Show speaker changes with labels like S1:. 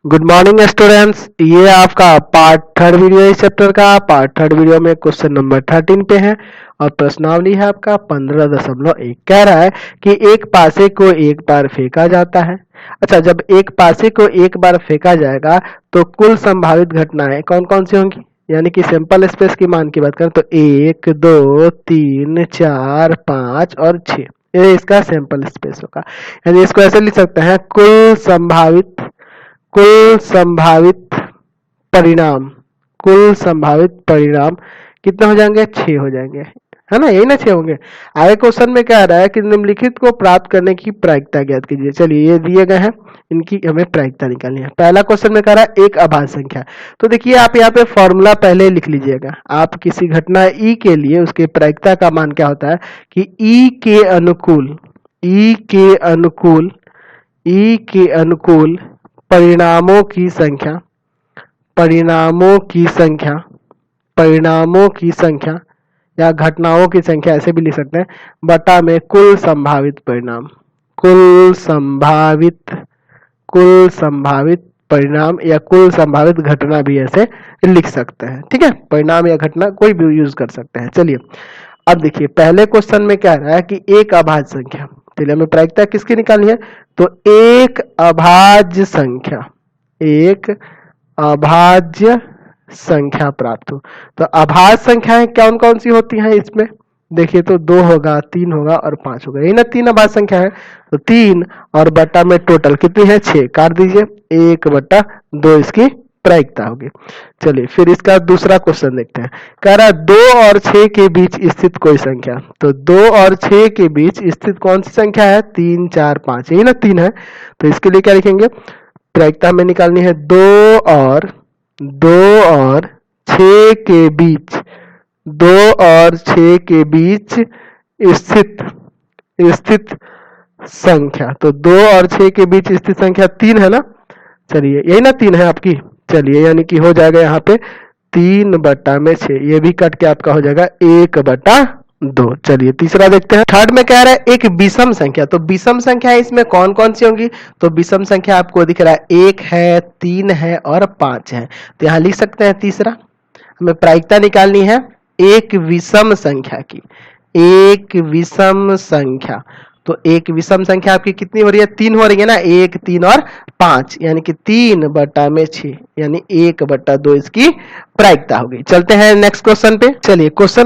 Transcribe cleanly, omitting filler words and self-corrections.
S1: Good morning students, ये आपका part third video है इस चैप्टर का। पार्ट थर्ड वीडियो में क्वेश्चन नंबर 13 पे है और प्रश्नावली है आपका 15.1। कह रहा है कि एक पासे को एक बार फेंका जाता है। अच्छा, जब एक पासे को एक बार फेंका जाएगा तो कुल संभावित घटनाएं कौन कौन सी होंगी, यानी कि सैंपल स्पेस की मान की बात करें तो 1 2 3 4 5 और 6, ये इसका सैंपल स्पेस होगा। यानी इसको ऐसे लिख सकते हैं, कुल संभावित परिणाम कितने हो जाएंगे? 6 हो जाएंगे, है ना, यही ना 6 होंगे। आगे क्वेश्चन में क्या रहा है कि निम्नलिखित को प्राप्त करने की प्रायिकता ज्ञात कीजिए। चलिए, ये दिए गए हैं, इनकी हमें प्रायिकता निकालनी है। पहला क्वेश्चन में कह रहा है एक अभाज्य संख्या। तो देखिए, आप यहाँ पे फॉर्मूला पहले लिख लीजिएगा। आप किसी घटना ई के लिए उसके प्रायिकता का मान क्या होता है कि ई के अनुकूल परिणामों की संख्या या घटनाओं की संख्या, ऐसे भी लिख सकते हैं, बटा में कुल संभावित परिणाम या कुल संभावित घटना भी ऐसे लिख सकते हैं। ठीक है, परिणाम या घटना कोई भी यूज कर सकते हैं। चलिए, अब देखिए पहले क्वेश्चन में क्या रहा है कि एक अभाज्य संख्या। चलिए, हमें प्रायिकता किसकी निकालनी है? तो एक अभाज्य संख्या प्राप्त हो। तो अभाज्य संख्याएं कौन कौन सी होती हैं इसमें? देखिए, तो 2 होगा, 3 होगा और 5 होगा, यही ना 3 अभाज्य संख्या है। तो 3 और बटा में टोटल कितनी है? 6, काट दीजिए, 1/2 इसकी प्रायिकता होगी। चलिए, फिर इसका दूसरा क्वेश्चन देखते हैं। कह रहा है 2 और 6 के बीच स्थित कोई संख्या। तो 2 और 6 के बीच स्थित कौन सी संख्या है? 3 4 5, यही ना 3 है। तो इसके लिए क्या लिखेंगे? प्रायिकता हमें निकालनी है 2 और 6 के बीच स्थित संख्या। तो 2 और 6 के बीच स्थित संख्या 3 है ना। चलिए, यही ना 3 है आपकी। चलिए, यानी कि हो जाएगा यहाँ पे 3/6, ये भी कट के आपका हो जाएगा 1/2। चलिए, तीसरा देखते हैं। थर्ड में कह रहा है एक विषम संख्या। तो विषम संख्या इसमें कौन कौन सी होंगी? तो विषम संख्या आपको दिख रहा है 1 है, 3 है और 5 है। तो यहाँ लिख सकते हैं तीसरा। हमें प्रायिकता निकालनी है एक विषम संख्या की। तो एक विषम संख्या आपकी कितनी हो रही है? 3 हो रही है ना, 1 3 और 5, यानी कि 3/6, यानी 1/2 इसकी प्रायिकता होगी। चलते हैं नेक्स्ट क्वेश्चन पे। चलिए, क्वेश्चन